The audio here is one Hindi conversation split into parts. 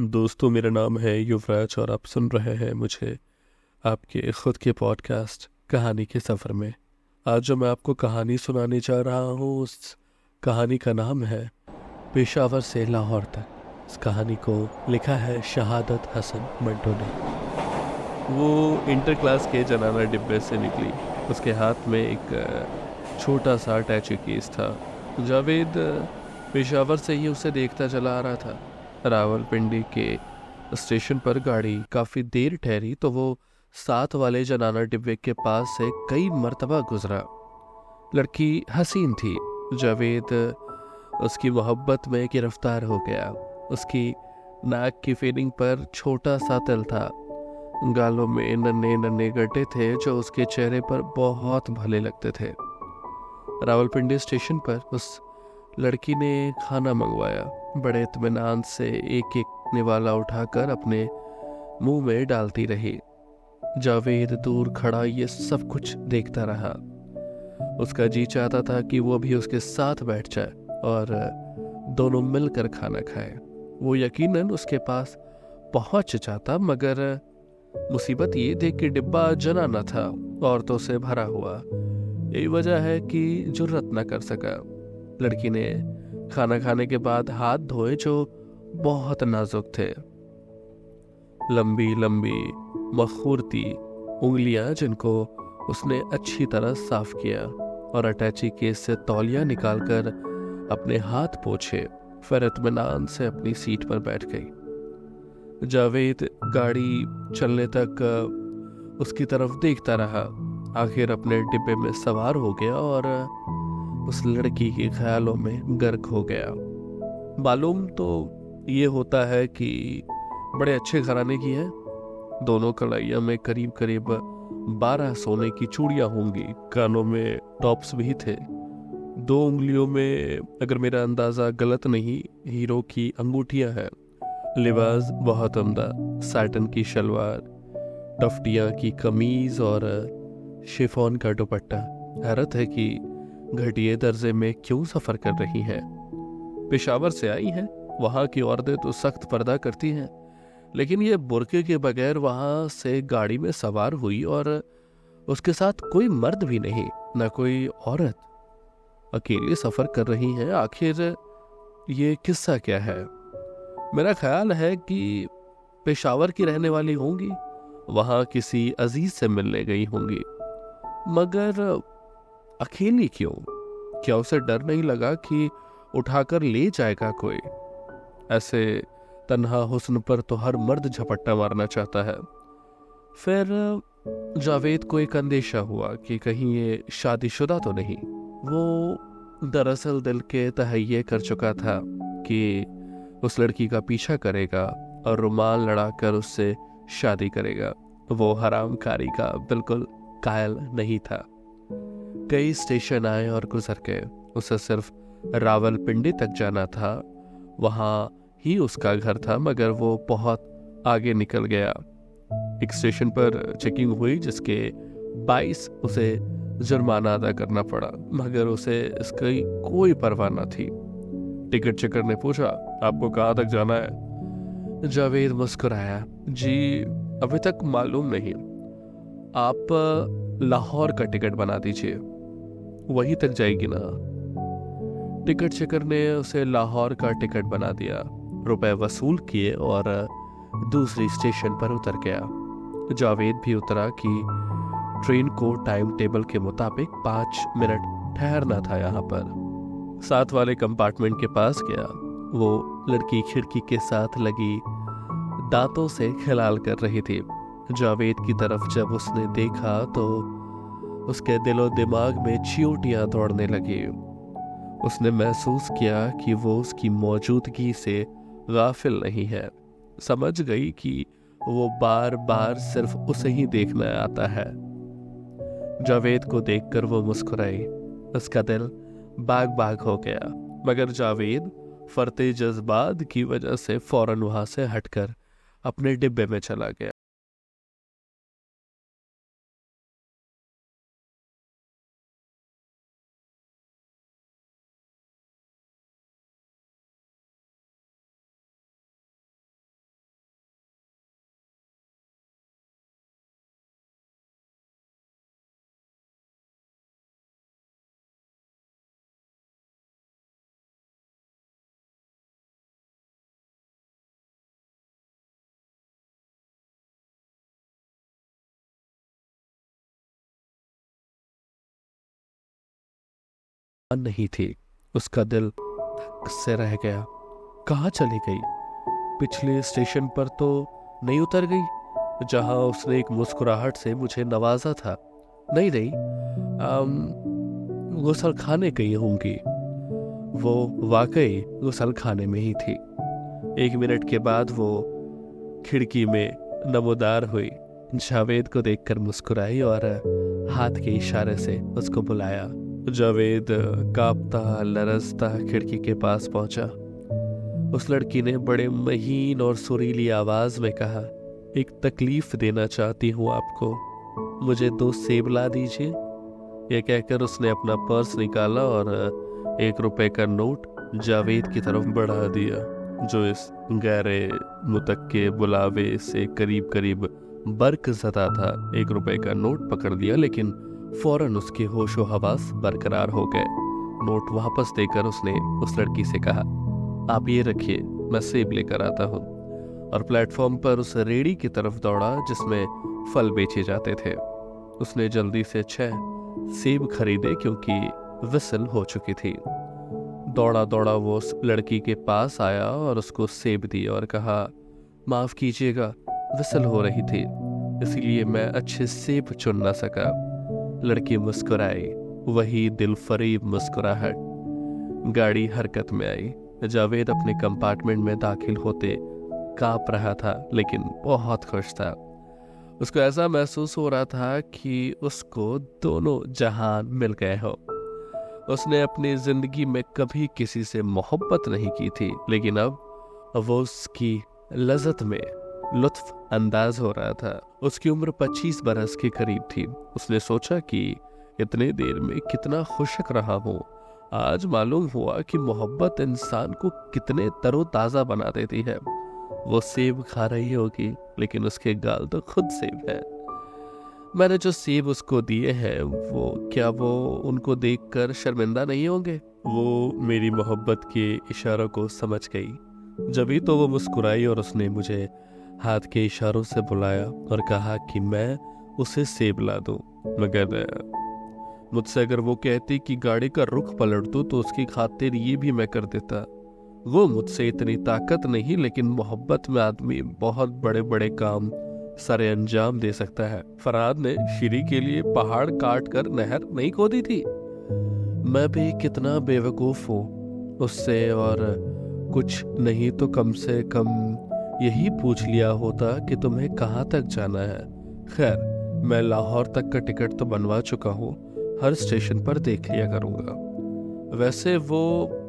दोस्तों, मेरा नाम है युवराज और आप सुन रहे हैं मुझे आपके खुद के पॉडकास्ट कहानी के सफ़र में। आज जो मैं आपको कहानी सुनाने जा रहा हूँ, उस कहानी का नाम है पेशावर से लाहौर तक। इस कहानी को लिखा है शहादत हसन मंटो ने। वो इंटर क्लास के जनाना डिब्बे से निकली। उसके हाथ में एक छोटा सा अटैची केस था। जावेद पेशावर से ही उसे देखता चला आ रहा था। रावलपिंडी के स्टेशन पर गाड़ी काफ़ी देर ठहरी तो वो साथ वाले जनाना डिब्बे के पास से कई मर्तबा गुजरा। लड़की हसीन थी। जावेद उसकी मोहब्बत में गिरफ्तार हो गया। उसकी नाक की फेडिंग पर छोटा सा तिल था। गालों में नन्हे नन्हे गड्ढे थे जो उसके चेहरे पर बहुत भले लगते थे। रावलपिंडी स्टेशन पर उस लड़की ने खाना मंगवाया। बड़े इत्मीनान से एक एक निवाला उठाकर अपने मुंह में डालती रही। जावेद दूर खड़ा ये सब कुछ देखता रहा। उसका जी चाहता था कि वो भी उसके साथ बैठ जाए और दोनों मिलकर खाना खाएं। वो यकीनन उसके पास पहुंच जाता, मगर मुसीबत ये थी कि डिब्बा जनाना था, औरतों से भरा हुआ। यही वजह है कि जुर्रत न कर सका। लड़की ने खाना खाने के बाद हाथ धोए जो बहुत नाजुक थे। लंबी लंबी मखूरती उंगलियां जिनको उसने अच्छी तरह साफ किया और अटैची केस से तौलिया निकालकर अपने हाथ पोंछे, फिर इत्मीनान से अपनी सीट पर बैठ गई। जावेद गाड़ी चलने तक उसकी तरफ देखता रहा। आखिर अपने डिब्बे में सवार हो गया और उस लड़की के ख्यालों में गर्क हो गया। मालूम तो ये होता है कि बड़े अच्छे घराने की है। दोनों कलाइयों में करीब करीब 12 सोने की चूड़ियां होंगी। कानों में टॉप्स भी थे। 2 उंगलियों में, अगर मेरा अंदाजा गलत नहीं, हीरो की अंगूठियां हैं। लिबास बहुत उम्दा, सैटन की शलवार, टफ्टियां की कमीज और शिफॉन का दुपट्टा। हैरत है कि घटिया दर्जे में क्यों सफर कर रही हैं। पेशावर से आई हैं। वहां की औरतें तो सख्त पर्दा करती हैं, लेकिन ये बुर्के के बगैर वहां से गाड़ी में सवार हुई और उसके साथ कोई मर्द भी नहीं, न कोई औरत। अकेले सफर कर रही हैं। आखिर ये किस्सा क्या है? मेरा ख्याल है कि पेशावर की रहने वाली होंगी। वहां किसी अजीज से मिलने गई होंगी, मगर अकेली क्यों? क्या उसे डर नहीं लगा कि उठाकर ले जाएगा कोई? ऐसे तन्हा हुस्न पर तो हर मर्द झपट्टा मारना चाहता है। फिर जावेद को एक अंदेशा हुआ कि कहीं ये शादीशुदा तो नहीं। वो दरअसल दिल के तहैये कर चुका था कि उस लड़की का पीछा करेगा और रुमाल लड़ाकर उससे शादी करेगा। वो हरामकारी का बिल्कुल कायल नहीं था। कई स्टेशन आए और गुजर गए। उसे सिर्फ रावलपिंडी तक जाना था। वहां ही उसका घर था, मगर वो बहुत आगे निकल गया। एक स्टेशन पर चेकिंग हुई जिसके 22 उसे जुर्माना अदा करना पड़ा, मगर उसे इसकी कोई परवाह न थी। टिकट चेकर ने पूछा, आपको कहाँ तक जाना है? जावेद मुस्कुराया, जी अभी तक मालूम नहीं। आप लाहौर का टिकट बना दीजिए, वहीं तक जाएगी ना। टिकट चेकर ने उसे लाहौर का टिकट बना दिया, रुपए वसूल किए और दूसरी स्टेशन पर उतर गया। जावेद भी उतरा कि ट्रेन को टाइम टेबल के मुताबिक 5 मिनट ठहरना था। यहाँ पर साथ वाले कंपार्टमेंट के पास गया। वो लड़की खिड़की के साथ लगी दांतों से खिलाल कर रही थी। जावेद की तरफ जब उसने देखा तो उसके दिलो दिमाग में चींटियां दौड़ने लगी। उसने महसूस किया कि वो उसकी मौजूदगी से गाफिल नहीं है। समझ गई कि वो बार बार सिर्फ उसे ही देखना आता है। जावेद को देखकर वो मुस्कुराई। उसका दिल बाग बाग हो गया, मगर जावेद फरते जज्बात की वजह से फौरन वहां से हटकर अपने डिब्बे में चला गया। नहीं थी। उसका दिल धक से रह गया। कहाँ चली गई? पिछले स्टेशन पर तो नहीं उतर गई जहां उसने एक मुस्कुराहट से मुझे नवाजा था? नहीं नहीं, गुसल खाने गई होंगी। वो वाकई गुसल खाने में ही थी। 1 मिनट के बाद वो खिड़की में नमोदार हुई, जावेद को देखकर मुस्कुराई और हाथ के इशारे से उसको बुलाया। जावेद कांपता लरजता खिड़की के पास पहुंचा। उस लड़की ने बड़े महीन और सुरीली आवाज में कहा, एक तकलीफ देना चाहती हूँ आपको, मुझे 2 सेब ला दीजिए। यह कहकर उसने अपना पर्स निकाला और 1 रुपए का नोट जावेद की तरफ बढ़ा दिया, जो इस गहरे मुतक्के बुलावे से करीब करीब बर्क ज़दा था। 1 रुपए का नोट पकड़ लिया, लेकिन फौरन उसके होशो हवास बरकरार हो गए। नोट वापस देकर उसने उस लड़की से कहा, आप ये रखिए, मैं सेब लेकर आता हूँ। और प्लेटफॉर्म पर उस रेड़ी की तरफ दौड़ा जिसमें फल बेचे जाते थे। उसने जल्दी से 6 सेब खरीदे क्योंकि विसल हो चुकी थी। दौड़ा दौड़ा वो उस लड़की के पास आया और उसको सेब दिया और कहा, माफ कीजिएगा, विसल हो रही थी इसलिए मैं अच्छे सेब चुन न सका। लड़की मुस्कुराई, वही दिल फरीब मुस्कुराहट। गाड़ी हरकत में आई। जावेद अपने कंपार्टमेंट में दाखिल होते कांप रहा था, लेकिन बहुत खुश था। उसको ऐसा महसूस हो रहा था कि उसको दोनों जहान मिल गए हो। उसने अपनी जिंदगी में कभी किसी से मोहब्बत नहीं की थी, लेकिन अब वो उसकी लज्जत में लुत्फ अंदाज हो रहा था। उसकी उम्र 25 बरस के करीब थी। उसने सोचा कि इतने देर में कितना खुशक रहा हूँ। आज मालूम हुआ कि मोहब्बत इंसान को कितने तरोताज़ा बना देती है। वो सेब खा रही होगी, लेकिन उसके गाल तो खुद सेब है। मैंने जो सेब उसको दिए हैं, क्या वो उनको देखकर शर्मिंदा नहीं होंगे? वो मेरी मोहब्बत के इशारों को समझ गई। जभी तो वो मुस्कुराई और उसने मुझे हाथ के इशारों से बुलाया और कहा कि मैं उसे सेब ला दूं। मगर मुझसे अगर वो कहती कि गाड़ी का रुख पलट दूं तो उसकी खातिर ये भी मैं कर देता। वो मुझसे इतनी ताकत नहीं, लेकिन मोहब्बत में आदमी बहुत बड़े बड़े काम सारे अंजाम दे सकता है। फरहाद ने शीरी के लिए पहाड़ काट कर नहर नहीं खोदी थी। मैं भी कितना बेवकूफ हूँ उससे, और कुछ नहीं तो कम से कम यही पूछ लिया होता कि तुम्हें कहाँ तक जाना है। खैर, मैं लाहौर तक का टिकट तो बनवा चुका हूँ, हर स्टेशन पर देख लिया करूँगा। वैसे वो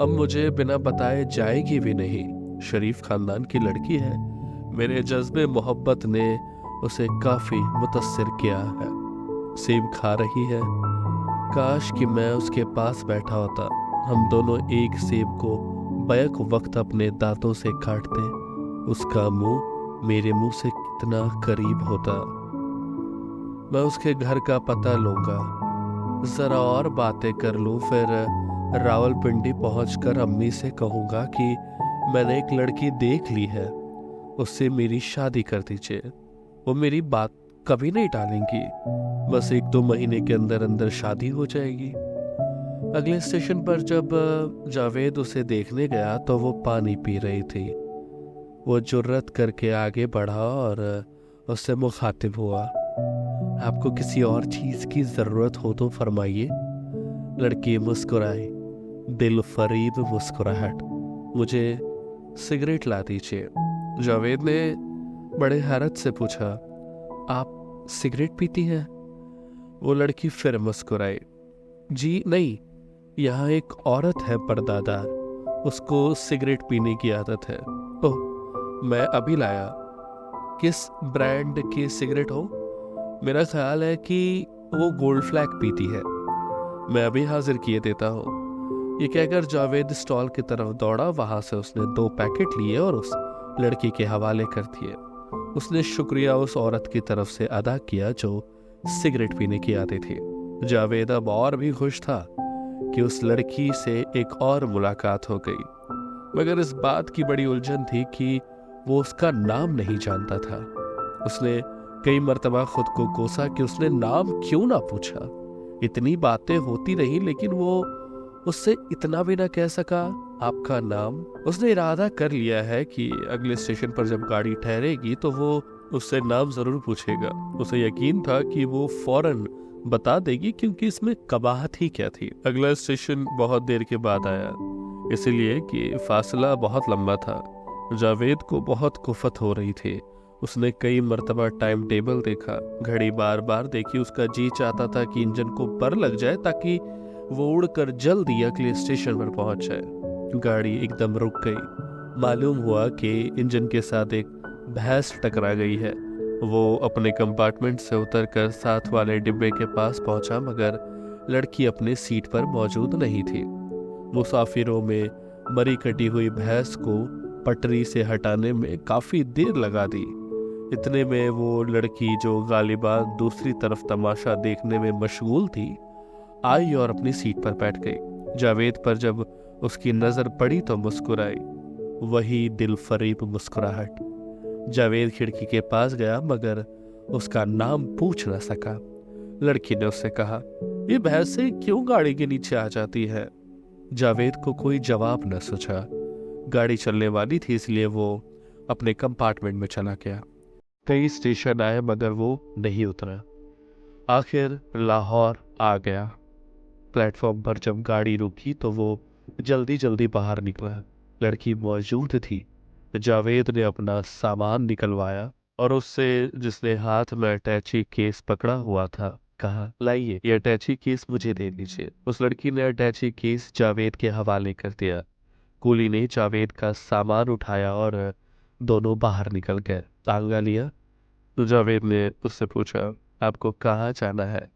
अब मुझे बिना बताए जाएगी भी नहीं। शरीफ खानदान की लड़की है। मेरे जज्बे मोहब्बत ने उसे काफ़ी मुतस्सिर किया है। सेब खा रही है। काश कि मैं उसके पास बैठा होता, हम दोनों एक सेब को बैक वक्त अपने दांतों से काटते। उसका मुंह मेरे मुंह से कितना करीब होता। मैं उसके घर का पता लूंगा, जरा और बातें कर लूं, फिर रावलपिंडी पहुंचकर अम्मी से कहूंगा कि मैंने एक लड़की देख ली है, उससे मेरी शादी कर दीजिए। वो मेरी बात कभी नहीं टालेंगी। बस 1-2 महीने के अंदर अंदर शादी हो जाएगी। अगले स्टेशन पर जब जावेद उसे देखने गया तो वो पानी पी रही थी। वो जुर्रत करके आगे बढ़ा और उससे मुखातिब हुआ। आपको किसी और चीज की जरूरत हो तो फरमाइए। लड़की मुस्कुराई, दिल फरीब मुस्कुराहट। मुझे सिगरेट ला दीजिए। जावेद ने बड़े हैरत से पूछा, आप सिगरेट पीती हैं? वो लड़की फिर मुस्कुराई, जी नहीं, यहाँ एक औरत है पर्दादार, उसको सिगरेट पीने की आदत है। ओह, मैं अभी लाया। किस ब्रांड की सिगरेट हो? मेरा ख्याल है कि वो गोल्ड फ्लैग पीती है। मैं अभी हाजिर किए देता हूँ। ये कहकर जावेद स्टॉल की तरफ दौड़ा। वहां से उसने 2 पैकेट लिए और उस लड़की के हवाले कर दिए। उसने शुक्रिया उस औरत की तरफ से अदा किया जो सिगरेट पीने की आती थी। जावेद अब और भी खुश था कि उस लड़की से एक और मुलाकात हो गई, मगर इस बात की बड़ी उलझन थी कि वो उसका नाम नहीं जानता था। उसने कई मर्तबा खुद को कोसा कि उसने नाम क्यों ना पूछा। इतनी बातें होती रही, लेकिन वो उससे इतना भी ना कह सका आपका नाम। उसने इरादा कर लिया है कि अगले स्टेशन पर जब गाड़ी ठहरेगी तो वो उससे नाम जरूर पूछेगा। उसे यकीन था कि वो फौरन बता देगी, क्योंकि इसमें कबाहत ही क्या थी। अगला स्टेशन बहुत देर के बाद आया, इसलिए कि फासला बहुत लंबा था। जावेद को बहुत कुफत हो रही थी। उसने कई मर्तबा टाइम टेबल देखा, घड़ी बार बार देखी। उसका जी चाहता था कि इंजन को पर लग जाए ताकि वो उड़कर जल्दी अगले स्टेशन पर पहुंच जाए। गाड़ी एकदम रुक गई। मालूम हुआ कि इंजन के साथ एक भैंस टकरा गई है। वो अपने कंपार्टमेंट से उतरकर साथ वाले डिब्बे के पास पहुंचा, मगर लड़की अपने सीट पर मौजूद नहीं थी। मुसाफिरों में मरी कटी हुई भैंस को पटरी से हटाने में काफी देर लगा दी। इतने में वो लड़की, जो गालिबान दूसरी तरफ तमाशा देखने में मशगूल थी, आई और अपनी सीट पर बैठ गई। जावेद पर जब उसकी नजर पड़ी तो मुस्कुराई, वही दिल फरीब मुस्कुराहट। जावेद खिड़की के पास गया, मगर उसका नाम पूछ न सका। लड़की ने उससे कहा, ये भैंसें क्यों गाड़ी के नीचे आ जाती है? जावेद को कोई जवाब न सूझा। गाड़ी चलने वाली थी, इसलिए वो अपने कंपार्टमेंट में चला गया। कई स्टेशन आए, मगर वो नहीं उतरा। आखिर लाहौर आ गया। प्लेटफॉर्म पर जब गाड़ी रुकी तो वो जल्दी जल्दी बाहर निकला। लड़की मौजूद थी। जावेद ने अपना सामान निकलवाया और उससे, जिसने हाथ में अटैची केस पकड़ा हुआ था, कहा, लाइए ये अटैची केस मुझे दे दीजिए। उस लड़की ने अटैची केस जावेद के हवाले कर दिया। कूली ने जावेद का सामान उठाया और दोनों बाहर निकल गए। तांगा लिया तो जावेद ने उससे पूछा, आपको कहाँ जाना है?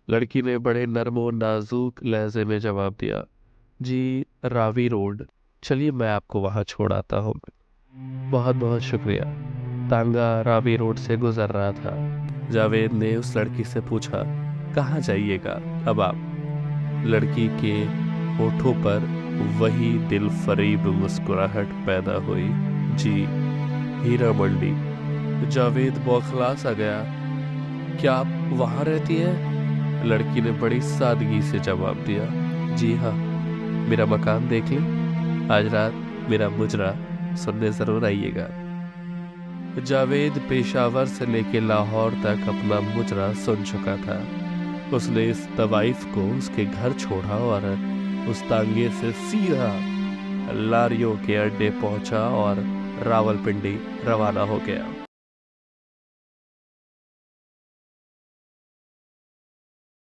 लड़की ने बड़े नर्म और नाजुक लहजे में जवाब दिया, जी रावी रोड, चलिए मैं आपको वहाँ छोड़ आता हूँ। बहुत बहुत शुक्रिया। तांगा रावी रोड से गुजर रहा था। जावेद ने उस लड़की से पूछा, कहाँ जाइएगा अब आप? लड़की के होठों पर वही दिल फरीब मुस्कुराहट पैदा हुई, जी हीरा मंडी। जावेद बौखला सा गया, क्या आप वहाँ रहती हैं? लड़की ने बड़ी सादगी से जवाब दिया, जी हाँ, मेरा मकान देख लें, आज रात मेरा मुजरा सुनने जरूर आइएगा। जावेद पेशावर से लेके लाहौर तक अपना मुजरा सुन चुका था। उसने इस तवाइफ को उसके घर छोड़ा और उस तांगे से सीधा लारियों के अड्डे पहुंचा और रावलपिंडी रवाना हो गया।